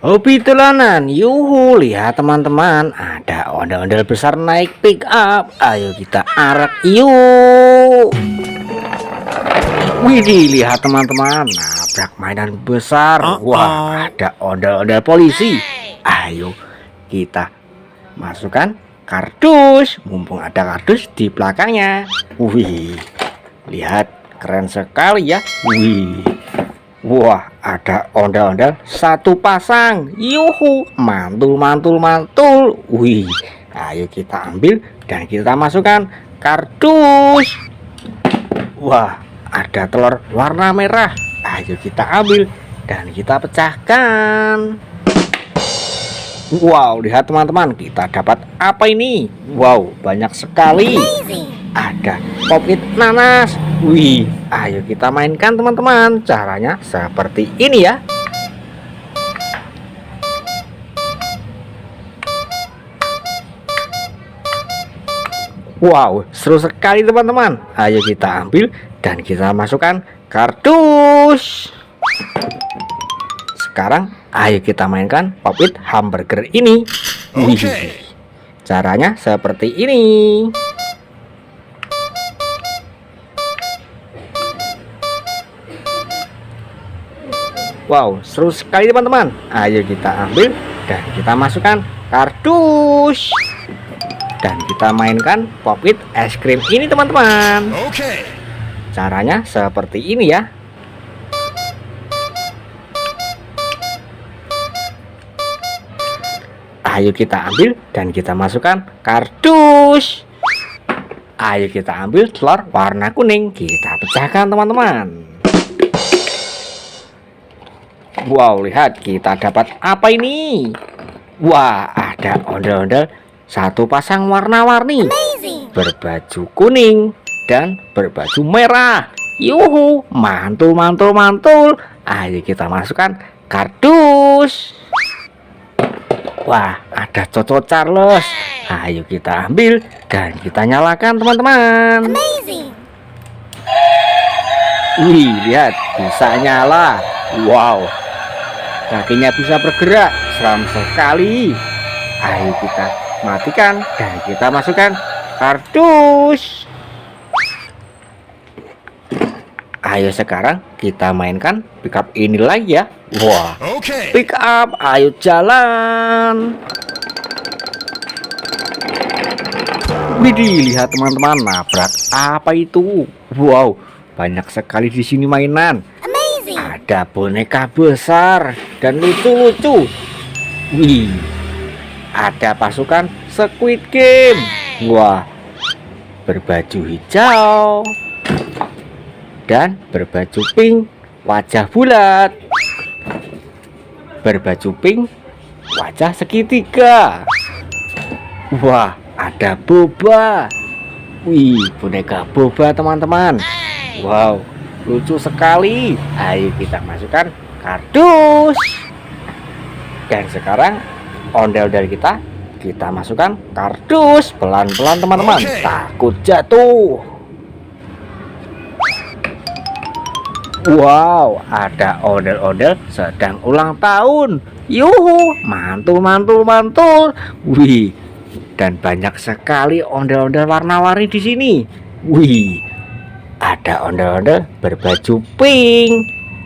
Hobi tulanan, yuhu, lihat teman-teman, ada ondel-ondel besar naik pick up. Ayo kita arak yuk. Widih, lihat teman-teman, nabrak mainan besar. Wah, ada ondel-ondel polisi. Ayo kita masukkan kardus, mumpung ada kardus di belakangnya. Wih, lihat, keren sekali ya. Wih, wah, ada ondel-ondel satu pasang. Yuhu, mantul mantul mantul. Wih, ayo kita ambil dan kita masukkan kardus. Wah, ada telur warna merah. Ayo kita ambil dan kita pecahkan. Wow, lihat teman-teman, kita dapat apa ini? Wow, banyak sekali. Ada pop-it nanas. Wih, ayo kita mainkan teman-teman. Caranya seperti ini ya. Wow, seru sekali teman-teman. Ayo kita ambil dan kita masukkan kardus. Sekarang ayo kita mainkan pop-it hamburger ini. Wih, caranya seperti ini. Wow, seru sekali teman-teman. Ayo kita ambil dan kita masukkan kardus. Dan kita mainkan pop-it es krim ini teman-teman. Caranya seperti ini ya. Ayo kita ambil dan kita masukkan kardus. Ayo kita ambil telur warna kuning. Kita pecahkan teman-teman. Wow, lihat kita dapat apa ini? Wah, ada ondel-ondel satu pasang warna-warni, berbaju kuning dan berbaju merah. Yuhu, mantul mantul mantul. Ayo kita masukkan kardus. Wah, ada Coco Charles. Ayo kita ambil dan kita nyalakan teman-teman. Wih, lihat, bisa nyala. Wow, kakinya bisa bergerak, seram sekali. Ayo kita matikan dan kita masukkan kardus. Ayo sekarang kita mainkan pickup ini lagi ya. Wah, pickup, ayo jalan. Widih, lihat teman-teman, nabrak apa itu? Wow, banyak sekali di sini mainan. Ada boneka besar dan lucu-lucu. Wih, ada pasukan Squid Game. Wah, berbaju hijau dan berbaju pink, wajah bulat. Berbaju pink, wajah segitiga. Wah, ada boba. Wih, boneka boba teman-teman. Wow, lucu sekali. Ayo kita masukkan kardus. Dan sekarang ondel-ondel kita masukkan kardus pelan-pelan teman-teman. Takut jatuh. Wow, ada ondel-ondel sedang ulang tahun. Yuhu, mantul mantul mantul. Wih, dan banyak sekali ondel-ondel warna-warni di sini. Wih, ada ondel-ondel berbaju pink,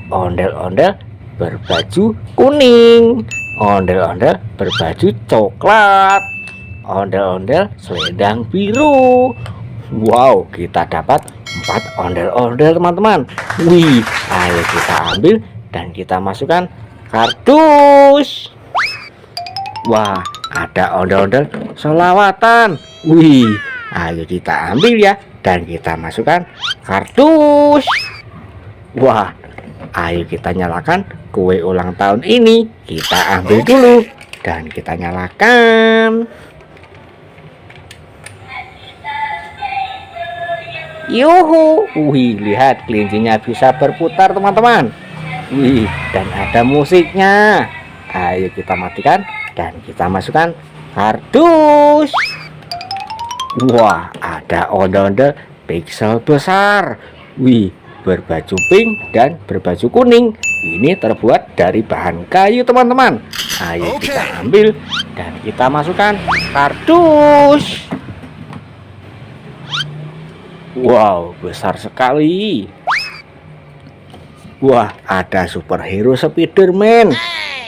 ondel-ondel berbaju kuning, ondel-ondel berbaju coklat, ondel-ondel selendang biru. Wow, kita dapat 4 ondel-ondel teman-teman. Wih, ayo kita ambil dan kita masukkan kardus. Wah, ada ondel-ondel selawatan. Wih, ayo kita ambil ya dan kita masukkan kardus. Wah, ayo kita nyalakan kue ulang tahun ini. Kita ambil dulu dan kita nyalakan. Yuhu, wih, lihat kelincinya bisa berputar teman-teman. Wih, dan ada musiknya. Ayo kita matikan dan kita masukkan kardus. Wah, ada ondel-ondel pixel besar. Wih, berbaju pink dan berbaju kuning. Ini terbuat dari bahan kayu, teman-teman. Ayo kita ambil dan kita masukkan kardus. Wow, besar sekali. Wah, ada superhero Spiderman.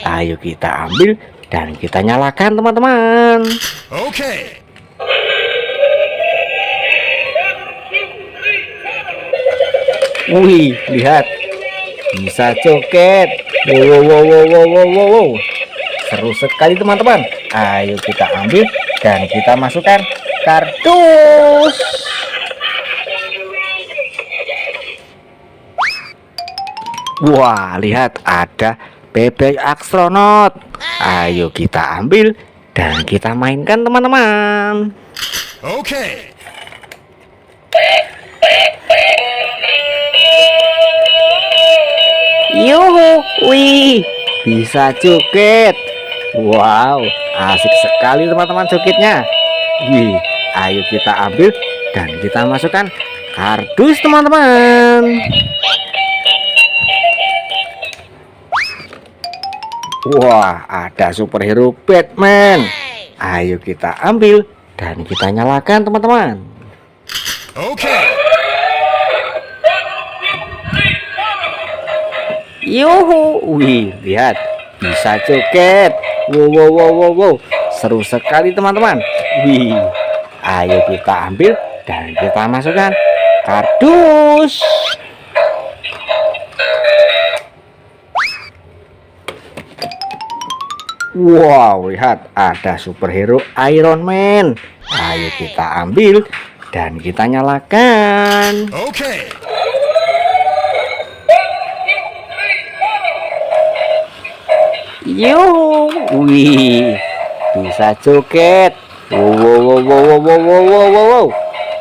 Ayo kita ambil dan kita nyalakan, teman-teman. Oke. Wih, lihat, bisa joget. Wow, wow, wow, wow, wow, wow, wow. Seru sekali, teman-teman. Ayo kita ambil dan kita masukkan kardus. Wah, lihat, ada bebek astronot. Ayo kita ambil dan kita mainkan, teman-teman. Oke. Yuhu, wih, bisa joget. Wow, asik sekali, teman-teman, jogetnya. Wih, ayo kita ambil dan kita masukkan kardus, teman-teman. Wah, ada superhero Batman. Ayo kita ambil dan kita nyalakan, teman-teman. Oke. Yuhu, wih, lihat, bisa joget. Wow, wow, wow, wow, wow. Seru sekali, teman-teman. Wih, ayo kita ambil dan kita masukkan kardus. Wow, lihat, ada superhero Iron Man. Ayo kita ambil dan kita nyalakan. Oke. Yuhu, wih, bisa joget. Wow, wow, wow, wow, wow, wow, wow, wow, wow.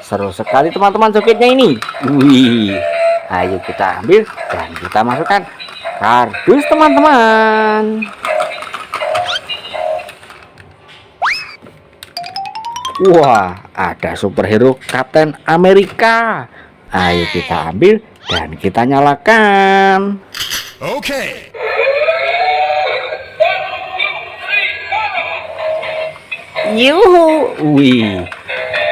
Seru sekali, teman-teman, jogetnya ini. Wih, ayo kita ambil dan kita masukkan kardus, teman-teman. Wah, ada superhero Captain America. Ayo kita ambil dan kita nyalakan. Oke. Yuhu, wih,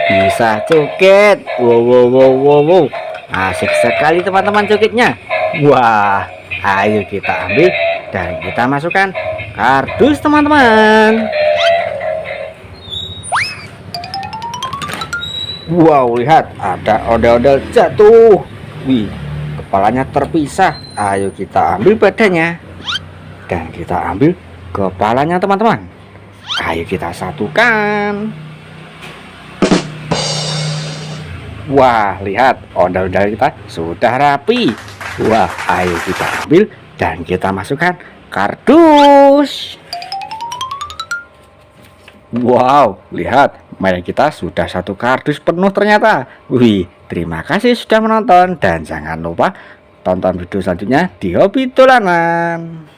bisa joget. Wow, wow, wow, wow, wow. Asik sekali, teman-teman, jogetnya. Wah, ayo kita ambil dan kita masukkan kardus, teman-teman. Wow, lihat, ada ondel-ondel jatuh. Wih, kepalanya terpisah. Ayo kita ambil badannya dan kita ambil kepalanya, teman-teman. Ayo kita satukan. Wah, lihat, ondel-ondel kita sudah rapi. Wah, ayo kita ambil dan kita masukkan kardus. Wow, lihat, mainan kita sudah satu kardus penuh ternyata. Wih, terima kasih sudah menonton dan jangan lupa tonton video selanjutnya di Hobi Dolanan.